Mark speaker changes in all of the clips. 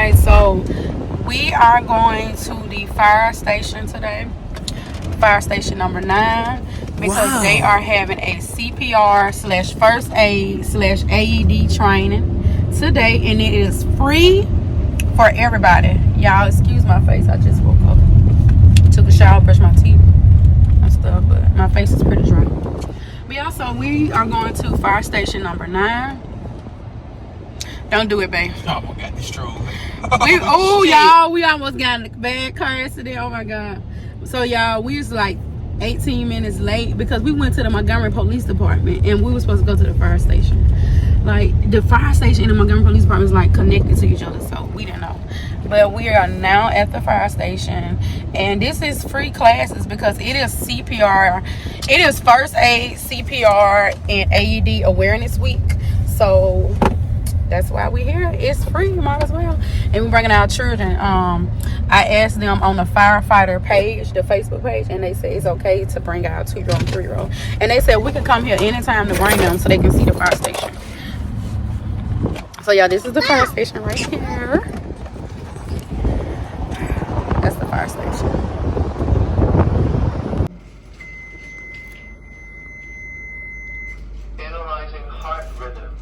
Speaker 1: Okay, so we are going to the fire station today. Fire station number 9. Because they are having a CPR / first aid / AED training today. And it is free for everybody. Y'all, excuse my face. I just woke up. Took a shower, brushed my teeth and stuff. But my face is pretty dry. But yeah, so we are going to fire station number 9. Don't do it, babe.
Speaker 2: I almost got destroyed.
Speaker 1: Y'all, we almost got in a bad car accident. Oh my God. So y'all, we was like 18 minutes late because we went to the Montgomery Police Department and we were supposed to go to the fire station. Like the fire station and the Montgomery Police Department is like connected to each other, so we didn't know. But we are now at the fire station, and this is free classes because it is CPR. It is first aid, CPR, and AED awareness week. So that's why we're here. It's free, you might as well. And we're bringing our children. I asked them on the Firefighter page, the Facebook page, and they said it's okay to bring our 2-year-old and 3-year-old. And they said we can come here anytime to bring them so they can see the fire station. So yeah, this is the fire station right here. That's the fire station.
Speaker 3: Analyzing heart rhythm.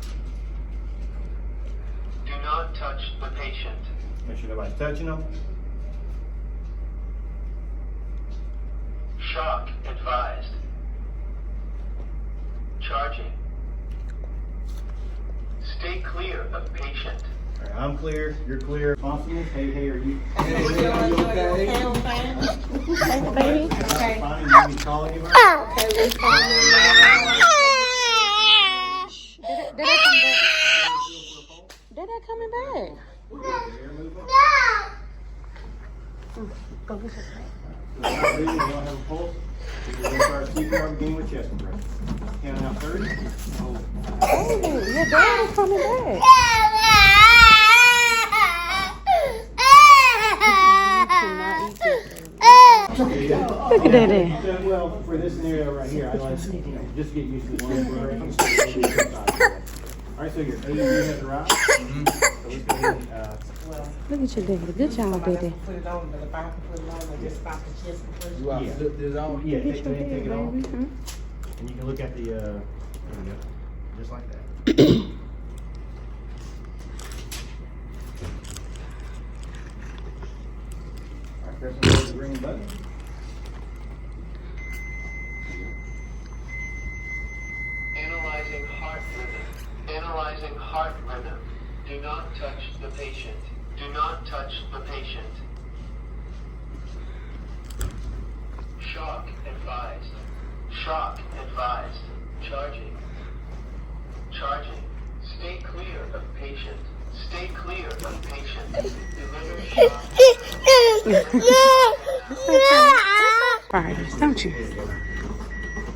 Speaker 3: Do not touch the patient.
Speaker 4: Make sure nobody's touching them.
Speaker 3: Shock advised. Charging. Stay clear of patient.
Speaker 4: All right, I'm clear. You're clear. Responsible. Hey, are you? Hey, are you okay?
Speaker 1: Baby.
Speaker 4: Okay. Fine. You need to call anybody?
Speaker 1: Okay, we fine. Did that come back? Did that coming back? Go get your phone.
Speaker 4: You don't have a pulse. You're going to start CPR beginning with chest breath. Count out 30.
Speaker 1: Oh, your dad is coming back. Look at that.
Speaker 4: Well, for this scenario right here, I like just get used to one breath. All right, so your AED has arrived. So let's go ahead and,
Speaker 1: Look at your daddy. Good job, baby.
Speaker 5: Put it on, but if I can put it on, I just stop the chest and push it.
Speaker 4: yeah, take it off.
Speaker 1: Mm-hmm.
Speaker 4: And you can look at the, there we go, just like that. All right, press the green button.
Speaker 3: Analyzing heart rhythm. Analyzing heart rhythm. Do not touch the patient. Do not touch the patient. Shock advised. Shock advised. Charging. Charging. Stay clear of patient. Stay clear of patient. Deliver shock.
Speaker 1: Fires, don't you?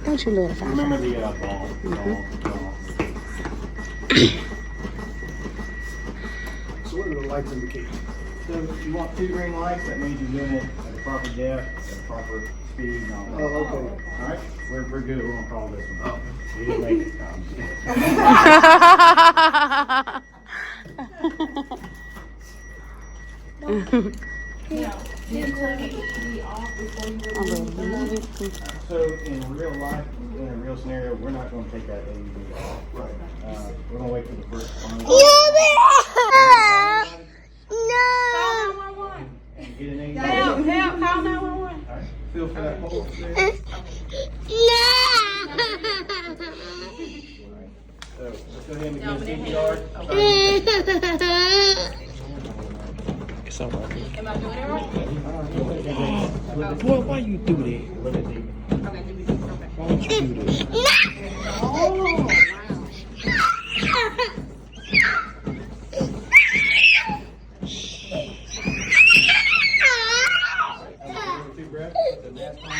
Speaker 1: Don't you love fire?
Speaker 4: Remember the ball. So what do the lights indicate? So if you want 2 green lights, that means you're doing it at the proper depth, at the proper speed, and all that.
Speaker 6: Oh, okay.
Speaker 4: All right, we're good. We're gonna call this one. We didn't make it. So in real life, in a real scenario, we're not going to take that AED off. Right. We're going to wait for the first responder. And get an AED.
Speaker 1: Help, call 911.
Speaker 4: All right. Feel for that pulse there. So let's go ahead and begin CPR.
Speaker 2: It's all right.
Speaker 1: Am I doing it right?
Speaker 2: Boy, why you do that?
Speaker 4: Look at the.
Speaker 2: Why don't you do this?
Speaker 4: Two breaths. The mask on.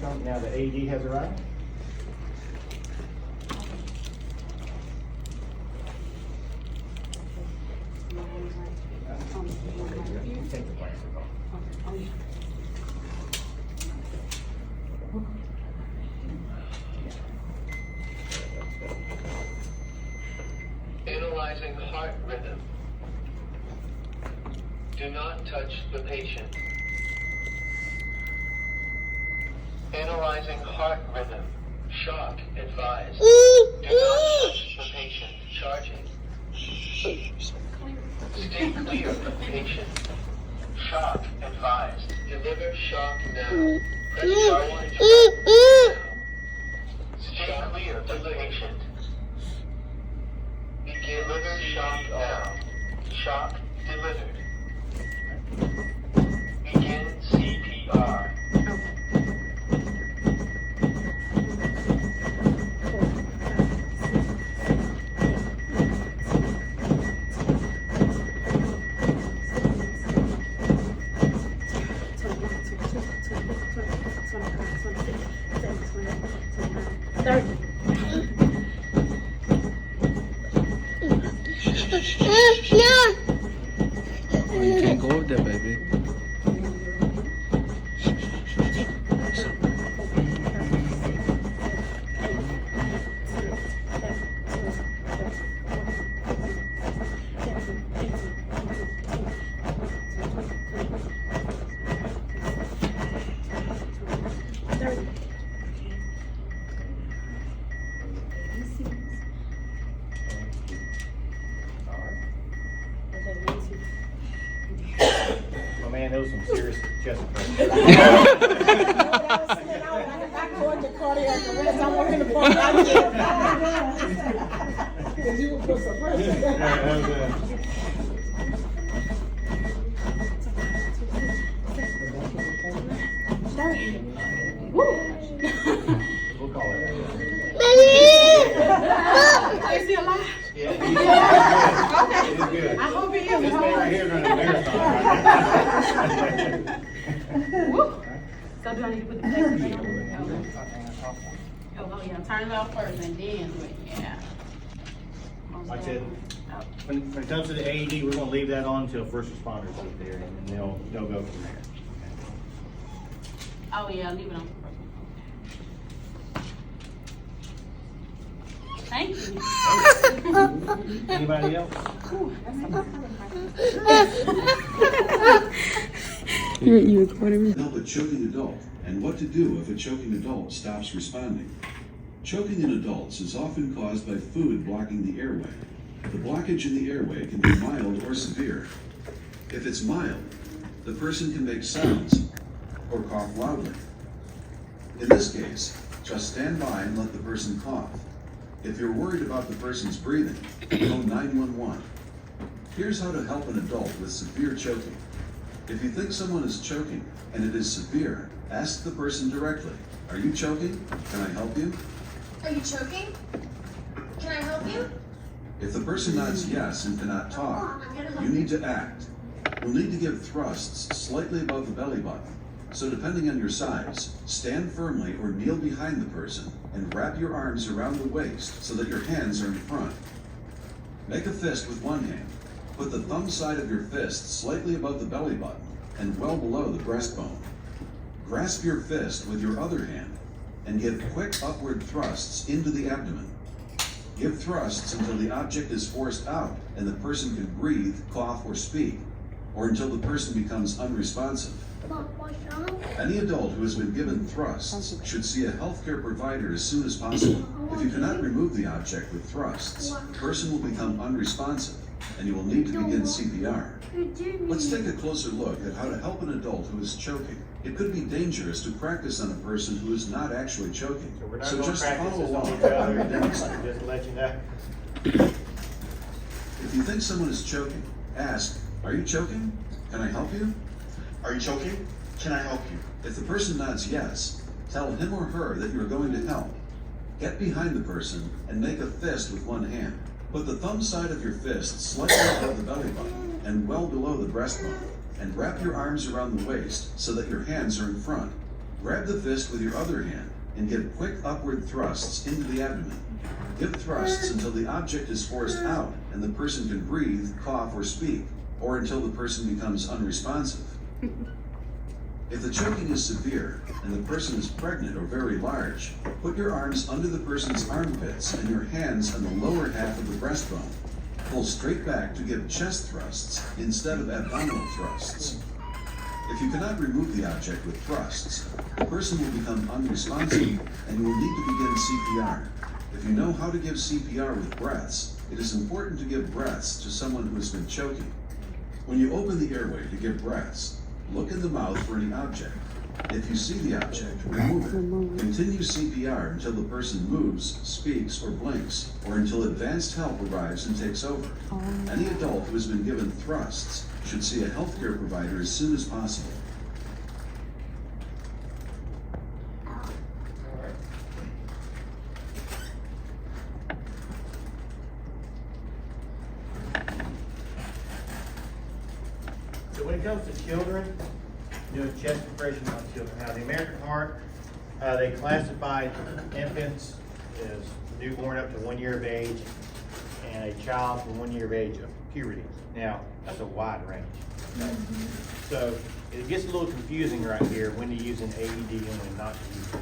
Speaker 4: Now the AED has arrived. Take the plastic off.
Speaker 3: Analyzing heart rhythm. Do not touch the patient. Analyzing heart rhythm. Shock advised. Do not touch the patient. Charging. Stay clear of the patient. Shock advised. Deliver shock now. Press charge now. Stay clear of the patient. Begin deliver shock now. Shock delivered. Begin CPR.
Speaker 2: Oh, you can't go up there, baby.
Speaker 4: Oh man, that was some serious chest pressure.
Speaker 5: I'm going to cardiac arrest. I'm working the phone. Because you will put some pressure.
Speaker 4: That was we'll call it.
Speaker 5: Is he alive?
Speaker 4: Yeah, it is good.
Speaker 5: I hope he is.
Speaker 4: This man right here running a marathon right now.
Speaker 1: So do I need to put the paper on? Oh, yeah, turn it off first and then do it, yeah.
Speaker 4: Like I said, when it comes to the AED, we're gonna leave that on until first responders get there, and then they'll go from there.
Speaker 1: Oh, yeah, leave it on. Thank you.
Speaker 4: Anybody else?
Speaker 1: You recording me?
Speaker 6: Help a choking adult and what to do if a choking adult stops responding. Choking in adults is often caused by food blocking the airway. The blockage in the airway can be mild or severe. If it's mild, the person can make sounds or cough loudly. In this case, just stand by and let the person cough. If you're worried about the person's breathing, call 911. Here's how to help an adult with severe choking. If you think someone is choking and it is severe, ask the person directly, "Are you choking? Can I help you?"
Speaker 7: Are you choking? Can I help you?
Speaker 6: If the person nods yes and cannot talk, you need to act. You'll need to give thrusts slightly above the belly button. So depending on your size, stand firmly or kneel behind the person and wrap your arms around the waist so that your hands are in front. Make a fist with one hand. Put the thumb side of your fist slightly above the belly button and well below the breastbone. Grasp your fist with your other hand and give quick upward thrusts into the abdomen. Give thrusts until the object is forced out and the person can breathe, cough, or speak, or until the person becomes unresponsive. Any adult who has been given thrusts should see a healthcare provider as soon as possible. If you cannot remove the object with thrusts, the person will become unresponsive and you will need to begin CPR. Let's take a closer look at how to help an adult who is choking. It could be dangerous to practice on a person who is not actually choking.
Speaker 4: So we're not
Speaker 6: So
Speaker 4: gonna
Speaker 6: just
Speaker 4: practice
Speaker 6: follow
Speaker 4: this on
Speaker 6: along
Speaker 4: each
Speaker 6: while
Speaker 4: other.
Speaker 6: we demonstrate.
Speaker 4: Just to let you know.
Speaker 6: If you think someone is choking, ask, "Are you choking? Can I help you?"
Speaker 8: Are you choking? Can I help you?
Speaker 6: If the person nods yes, tell him or her that you're going to help. Get behind the person and make a fist with one hand. Put the thumb side of your fist slightly above the belly button and well below the breastbone, and wrap your arms around the waist so that your hands are in front. Grab the fist with your other hand and give quick upward thrusts into the abdomen. Give thrusts until the object is forced out and the person can breathe, cough, or speak, or until the person becomes unresponsive. If the choking is severe and the person is pregnant or very large, put your arms under the person's armpits and your hands on the lower half of the breastbone. Pull straight back to give chest thrusts instead of abdominal thrusts. If you cannot remove the object with thrusts, the person will become unresponsive and you will need to begin CPR. If you know how to give CPR with breaths, it is important to give breaths to someone who has been choking. When you open the airway to give breaths, look in the mouth for any object. If you see the object, remove it. Continue CPR until the person moves, speaks, or blinks, or until advanced help arrives and takes over. Any adult who has been given thrusts should see a healthcare provider as soon as possible.
Speaker 4: So when it comes to children, doing chest compression on children. Now, the American Heart, they classify infants as newborn up to 1 year of age and a child from 1 year of age of puberty. Now, that's a wide range. Okay? So it gets a little confusing right here when to use an AED and when not to use an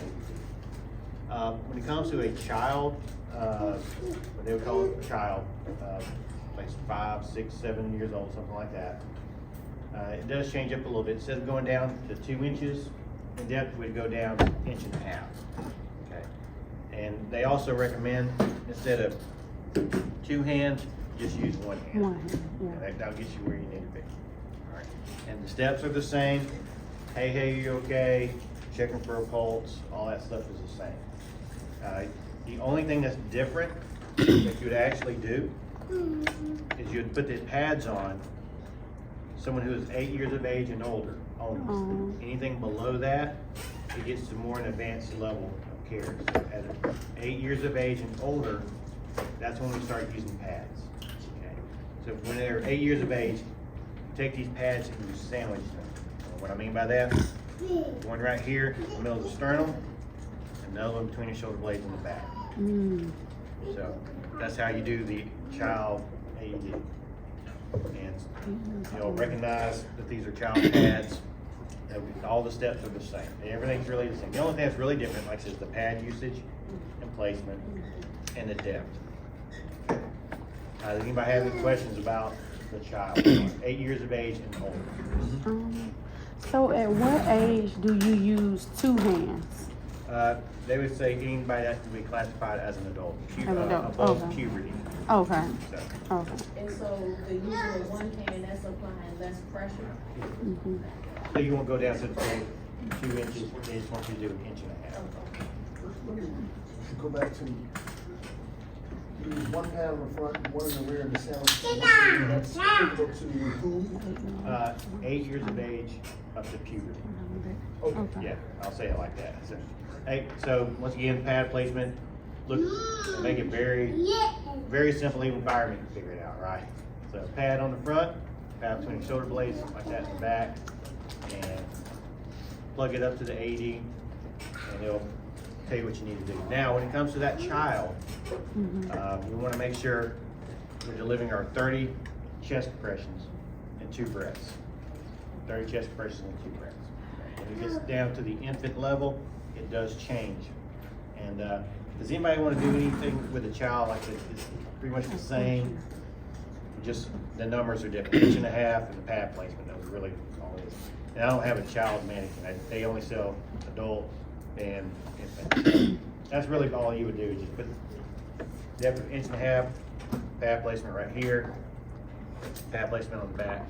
Speaker 4: AED. When it comes to a child, what they would call it a child, like 5, 6, 7 years old, something like that. It does change up a little bit. Instead of going down to 2 inches in depth, we'd go down 1.5 inches. Okay. And they also recommend instead of 2 hands, just use 1 hand.
Speaker 1: 1 hand, yeah.
Speaker 4: And that'll get you where you need to be. All right. And the steps are the same. Hey, you okay? Checking for a pulse. All that stuff is the same. The only thing that's different that you would actually do is you'd put the pads on someone who is 8 years of age and older only. Anything below that, it gets to more an advanced level of care. So at 8 years of age and older, that's when we start using pads. Okay. So when they're 8 years of age, you take these pads and you sandwich them. And what I mean by that, one right here in the middle of the sternum, and another one between the shoulder blades in the back. So that's how you do the child AED. And you'll recognize that these are child pads. All the steps are the same. Everything's really the same. The only thing that's really different, like I said, is the pad usage and placement and the depth. Does anybody have any questions about the child? 8 years of age and older.
Speaker 1: So at what age do you use 2 hands?
Speaker 4: They would say anybody that can be classified as an adult,
Speaker 1: An adult,
Speaker 4: above
Speaker 1: okay.
Speaker 4: puberty.
Speaker 1: Okay.
Speaker 4: So,
Speaker 1: Okay.
Speaker 5: And so the use of 1 hand, that's applying less pressure.
Speaker 4: so you won't go down to the 2 inches, they just want you to do 1.5 inches.
Speaker 9: Go back to use 1 pad on the front, 1 in the rear, and the sandwich. That's equal to who?
Speaker 4: 8 years of age up to puberty.
Speaker 1: Okay.
Speaker 4: Yeah, I'll say it like that. So once again, pad placement, look, make it very simple, even firemen can figure it out, right? So pad on the front, pad between the shoulder blades, like that in the back, and plug it up to the AED, and it'll tell you what you need to do. Now, when it comes to that child, we want to make sure we're delivering our 30 chest compressions and 2 breaths. 30 chest compressions and 2 breaths. When it gets down to the infant level, it does change. And does anybody want to do anything with a child like this? It's pretty much the same, just the numbers are different. 1.5 inches and the pad placement, that was really all it is. And I don't have a child mannequin. They only sell adult and infant. That's really all you would do, is just put depth of 1.5 inches, pad placement right here, pad placement on the back,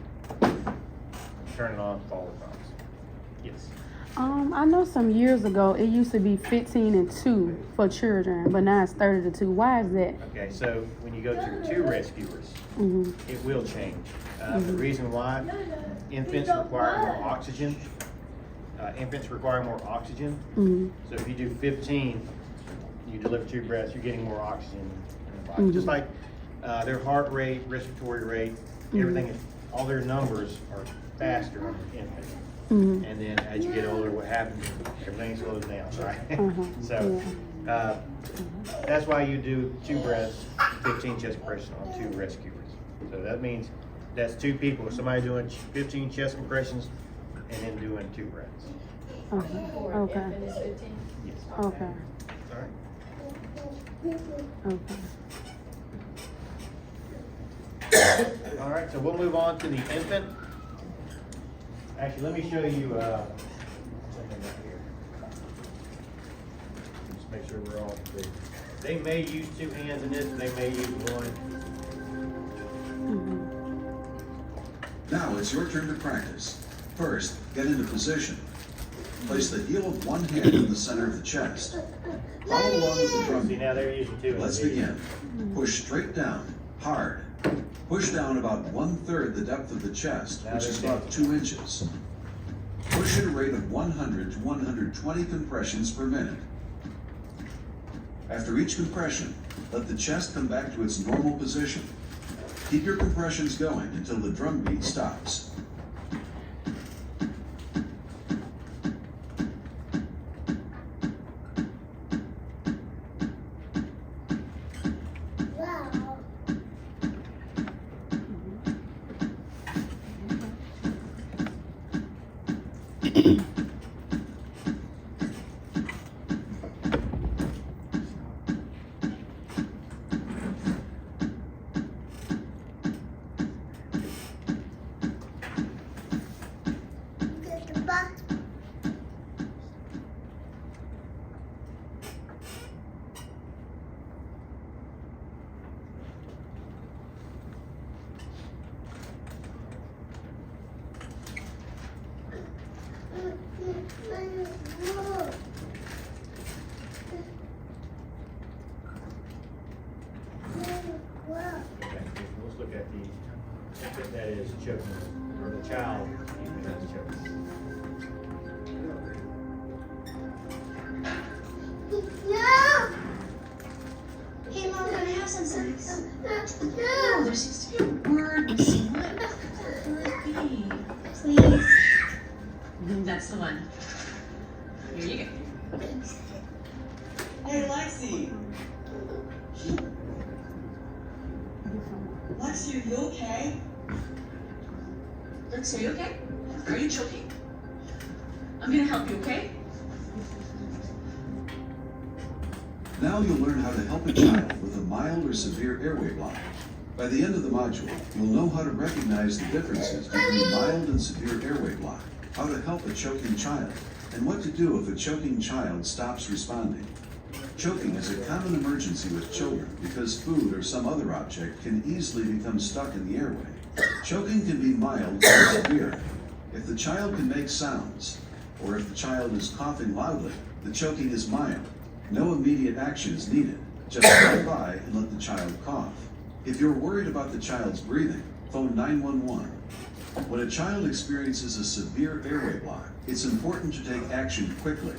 Speaker 4: turn it on, follow the prompts. Yes.
Speaker 1: I know some years ago it used to be 15 and 2 for children, but now it's 30 to 2. Why is that?
Speaker 4: Okay, so when you go to 2 rescuers, it will change. The reason why, infants require more oxygen. So if you do 15, you deliver 2 breaths, you're getting more oxygen in the body. Just like their heart rate, respiratory rate, everything, all their numbers are faster on the infant.
Speaker 1: Mhm.
Speaker 4: And then as you get older, what happens, everything slows down, right? So, that's why you do 2 breaths, 15 chest compressions on 2 rescuers. So that means that's 2 people, somebody doing 15 chest compressions and then doing 2 breaths.
Speaker 1: Okay.
Speaker 5: For
Speaker 1: Okay.
Speaker 5: infant is 15?
Speaker 4: Yes.
Speaker 1: Okay.
Speaker 4: All right.
Speaker 1: Okay.
Speaker 4: All right, so we'll move on to the infant. Actually, let me show you something right here. Just make sure we're all clear. They may use 2 hands in this, they may use 1.
Speaker 6: Now it's your turn to practice. First, get into position. Place the heel of one hand in the center of the chest. Follow along with the drum
Speaker 4: See,
Speaker 6: beat.
Speaker 4: now they're using 2 hands.
Speaker 6: Let's begin. Push straight down, hard. Push down about 1/3 the depth of the chest, which is about 2 inches. Push at a rate of 100 to 120 compressions per minute. After each compression, let the chest come back to its normal position. Keep your compressions going until the drum beat stops.
Speaker 4: Okay, let's look at the infant that is choking, or the child that is choking.
Speaker 7: Hey, Mom, can I have some snacks? No, there seems to be a word missing. What could it be? Please. That's the one. Here you go.
Speaker 10: Hey, Lexi. Lexi, are you okay?
Speaker 7: Lex, are you okay? Are you choking? I'm gonna help you, okay?
Speaker 6: Now you'll learn how to help a child with a mild or severe airway block. By the end of the module, you'll know how to recognize the differences between mild and severe airway block, how to help a choking child, and what to do if a choking child stops responding. Choking is a common emergency with children because food or some other object can easily become stuck in the airway. Choking can be mild or severe. If the child can make sounds, or if the child is coughing loudly, the choking is mild. No immediate action is needed. Just stand by and let the child cough. If you're worried about the child's breathing, phone 911. When a child experiences a severe airway block, it's important to take action quickly.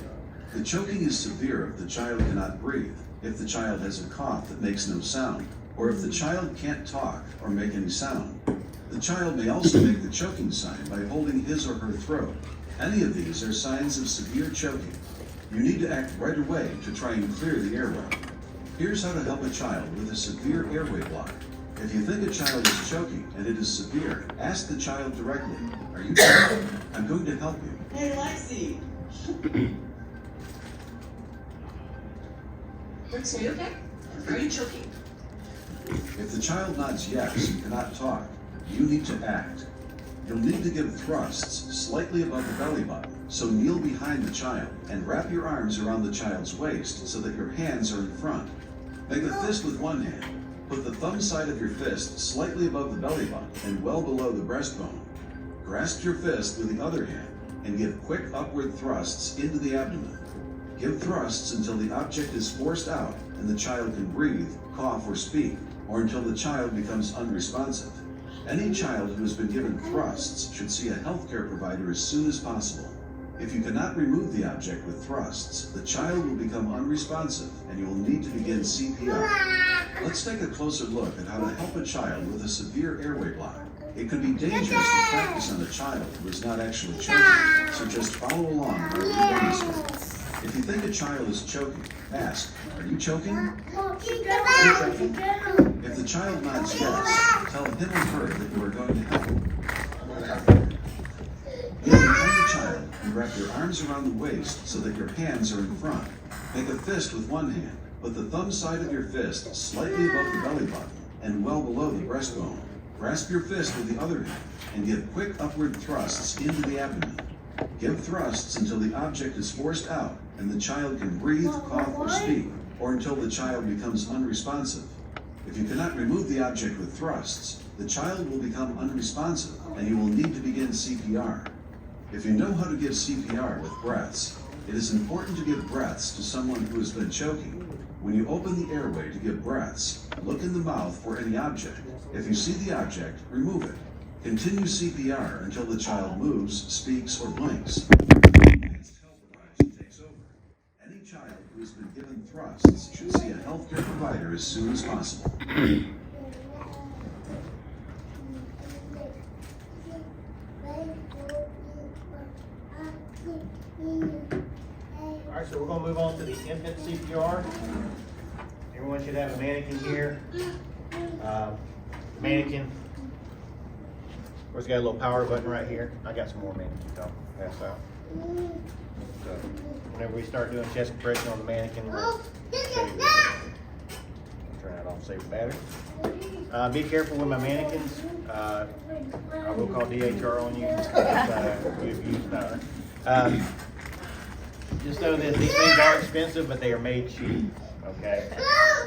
Speaker 6: The choking is severe if the child cannot breathe, if the child has a cough that makes no sound, or if the child can't talk or make any sound. The child may also make the choking sign by holding his or her throat. Any of these are signs of severe choking. You need to act right away to try and clear the airway. Here's how to help a child with a severe airway block. If you think a child is choking and it is severe, ask the child directly, "Are you choking? I'm going to help you."
Speaker 10: Hey, Lexi.
Speaker 7: Lex, are you okay? Are you choking?
Speaker 6: If the child nods yes and cannot talk, you need to act. You'll need to give thrusts slightly above the belly button, so kneel behind the child and wrap your arms around the child's waist so that your hands are in front. Make a fist with one hand. Put the thumb side of your fist slightly above the belly button and well below the breastbone. Grasp your fist with the other hand and give quick upward thrusts into the abdomen. Give thrusts until the object is forced out and the child can breathe, cough, or speak, or until the child becomes unresponsive. Any child who has been given thrusts should see a healthcare provider as soon as possible. If you cannot remove the object with thrusts, the child will become unresponsive and you will need to begin CPR. Let's take a closer look at how to help a child with a severe airway block. It could be dangerous to practice on a child who is not actually choking, so just follow along while we demonstrate. If you think a child is choking, ask, are you choking? Are you choking? If the child nods yes, tell him or her that you are going to help. Get behind the child and wrap your arms around the waist so that your hands are in front. Make a fist with one hand. Put the thumb side of your fist slightly above the belly button and well below the breastbone. Grasp your fist with the other hand and give quick upward thrusts into the abdomen. Give thrusts until the object is forced out and the child can breathe, cough, or speak, or until the child becomes unresponsive. If you cannot remove the object with thrusts, the child will become unresponsive and you will need to begin CPR. If you know how to give CPR with breaths, it is important to give breaths to someone who has been choking. When you open the airway to give breaths, look in the mouth for any object. If you see the object, remove it. Continue CPR until the child moves, speaks, or blinks. Advanced health arrives and takes over. Any child who has been given thrusts should see a healthcare provider as soon as possible.
Speaker 4: All right, so we're gonna move on to the infant CPR. Everyone should have a mannequin here. Mannequin. Of course, got a little power button right here. I got some more mannequins I'll pass out. So whenever we start doing chest compression on the mannequin, we'll save it. Turn that off, save the battery. Be careful with my mannequins. I will call DHR on you if you abuse power. Just know that these things are expensive, but they are made cheap. Okay.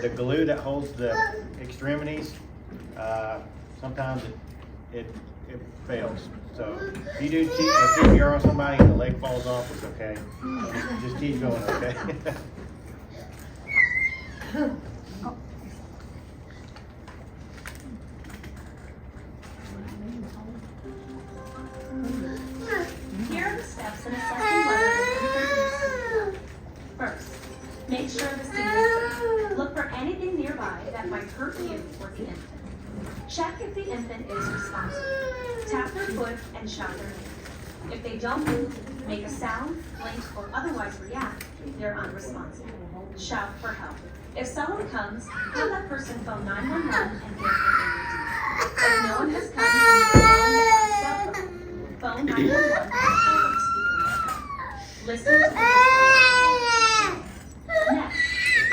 Speaker 4: The glue that holds the extremities, sometimes it fails. So if you do CPR on somebody and the leg falls off, it's okay. Just keep going, okay?
Speaker 7: Here are the steps in assessing whether an infant needs CPR. First, make sure the seat is safe. Look for anything nearby that might hurt you or the infant. Check if the infant is responsive. Tap their foot and shout their name. If they don't move, make a sound, blink, or otherwise react, they're unresponsive. Shout for help. If someone comes, have that person phone 911 and give them AED. If no one has come and your phone has a cell phone, phone 911 and put on speaker. Listen to the Next,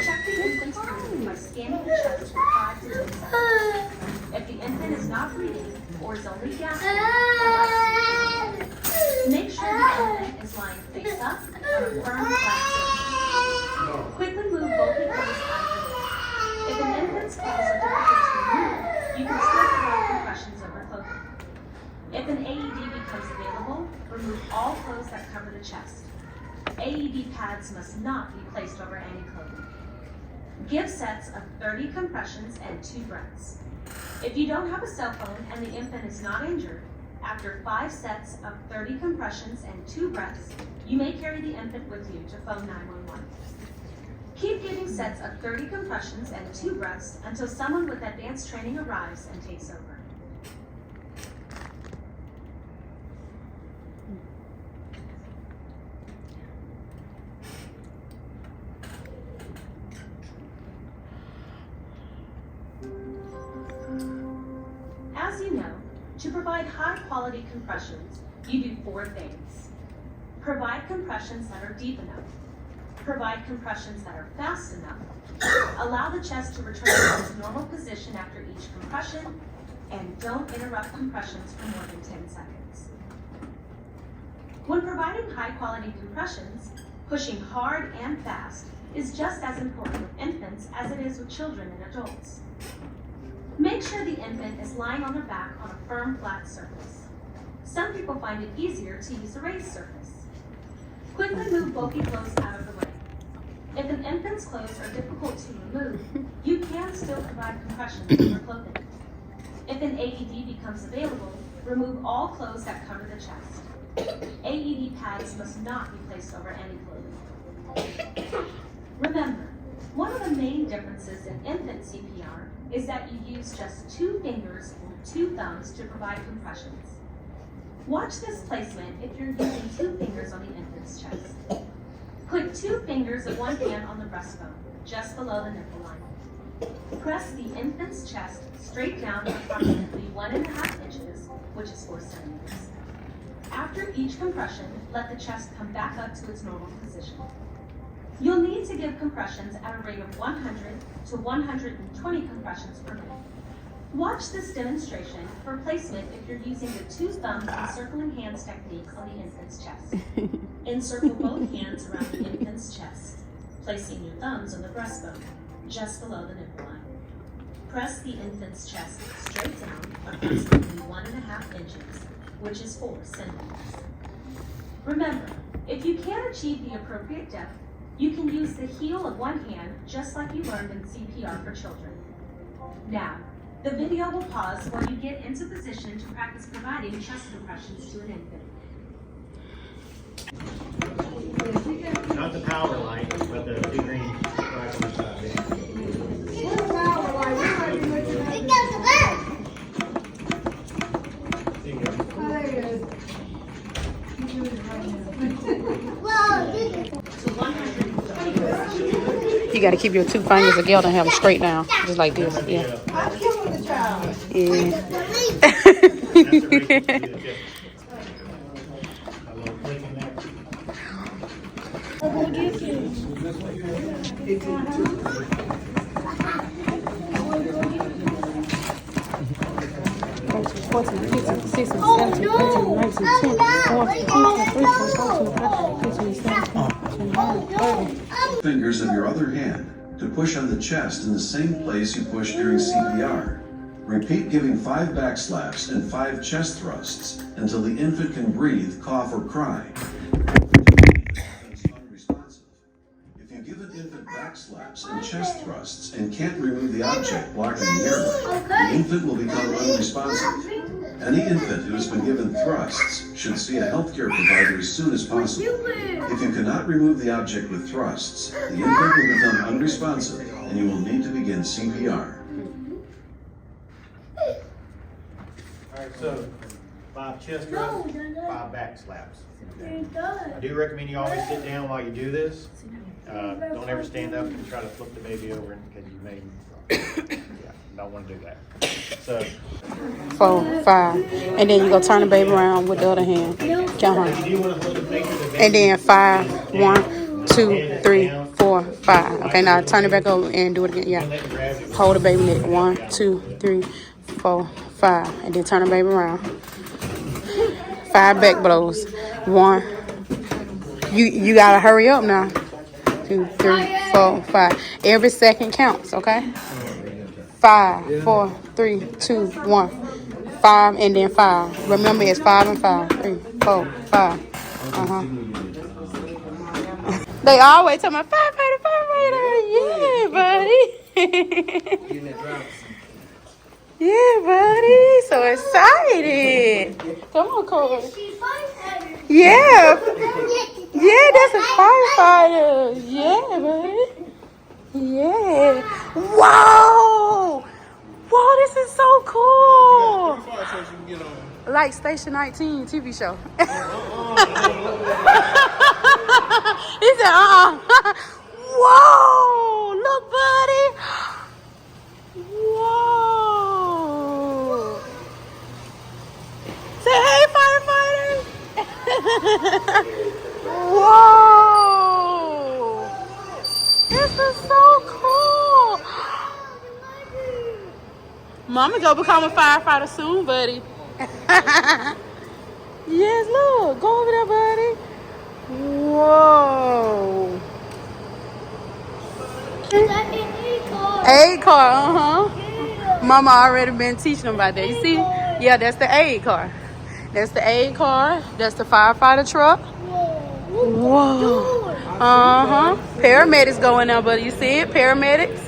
Speaker 7: check the infant's breathing by scanning the chest for 5 to 10 seconds. If the infant is not breathing or is only gasping, make sure the infant is lying face up on a firm, flat surface. Quickly move both the clothes out of the way. If an infant's clothes are difficult to remove, you can still provide compressions over clothing. If an AED becomes available, remove all clothes that cover the chest. AED pads must not be placed over any clothing. Give sets of 30 compressions and 2 breaths. If you don't have a cell phone and the infant is not injured, after 5 sets of 30 compressions and 2 breaths, you may carry the infant with you to phone 911. Keep giving sets of 30 compressions and 2 breaths until someone with advanced training arrives and takes over. As you know, to provide high-quality compressions, you do 4 things. Provide compressions that are deep enough. Provide compressions that are fast enough. Allow the chest to return to its normal position after each compression, and don't interrupt compressions for more than 10 seconds. When providing high-quality compressions, pushing hard and fast is just as important with infants as it is with children and adults. Make sure the infant is lying on their back on a firm, flat surface. Some people find it easier to use a raised surface. Quickly move bulky clothes out of the way. If an infant's clothes are difficult to remove, you can still provide compressions over clothing. If an AED becomes available, remove all clothes that cover the chest. AED pads must not be placed over any clothing. Remember, one of the main differences in infant CPR
Speaker 11: is that you use just 2 fingers and 2 thumbs to provide compressions. Watch this placement if you're using 2 fingers on the infant's chest. Put 2 fingers of one hand on the breastbone, just below the nipple line. Press the infant's chest straight down approximately 1.5 inches, which is 4 centimeters. After each compression, let the chest come back up to its normal position. You'll need to give compressions at a rate of 100 to 120 compressions per minute. Watch this demonstration for placement if you're using the 2 thumbs encircling hands technique on the infant's chest. Encircle both hands around the infant's chest, placing your thumbs on the breastbone, just below the nipple line. Press the infant's chest straight down approximately 1.5 inches, which is 4 centimeters. Remember, if you can't achieve the appropriate depth, you can use the heel of one hand just like you learned in CPR for children. Now, the video will pause while you get into position to practice providing chest compressions to an infant.
Speaker 4: Not the power light, but the 2 green right on the side.
Speaker 1: You got to keep your 2 fingers together and have them straight down, just like this. Yeah. Yeah.
Speaker 6: Fingers of your other hand to push on the chest in the same place you push during CPR. Repeat giving 5 back slaps and 5 chest thrusts until the infant can breathe, cough, or cry. Unresponsive. If you give an infant back slaps and chest thrusts and can't remove the object blocking the airway, the infant will become unresponsive. Any infant who has been given thrusts should see a healthcare provider as soon as possible. If you cannot remove the object with thrusts, the infant will become unresponsive and you will need to begin CPR.
Speaker 4: Alright, so 5 chest thrusts, 5 back slaps. I do recommend you always sit down while you do this. Don't ever stand up and try to flip the baby over because you may don't want to do that. So
Speaker 1: 4, 5, and then you go turn the baby around with the other hand. Count her. And then 5, 1, 2, 3, 4, 5. Okay, now turn it back over and do it again. Yeah. Hold the baby neck. 1, 2, 3, 4, 5, and then turn the baby around. 5 back blows. 1. You gotta hurry up now. 2, 3, 4, 5. Every second counts. Okay. 5, 4, 3, 2, 1. 5 and then 5. Remember, it's 5 and 5. 3, 4, 5. They always tell me, firefighter. Yeah, buddy. Yeah, buddy. So excited. Come on, Corey. Yeah. Yeah, that's a firefighter. Yeah, buddy. Yeah. Whoa. Whoa, this is so cool. Like Station 19 TV show. He said, Whoa. Look, buddy. Whoa. Say, hey, firefighters. Whoa. This is so cool. Mama go become a firefighter soon, buddy. Yes, look. Go over there, buddy. Whoa. Aid car, Mama already been teaching them about that. You see? Yeah, that's the aid car. That's the aid car. That's the firefighter truck. Whoa. Paramedics going now, buddy. You see it? Paramedics.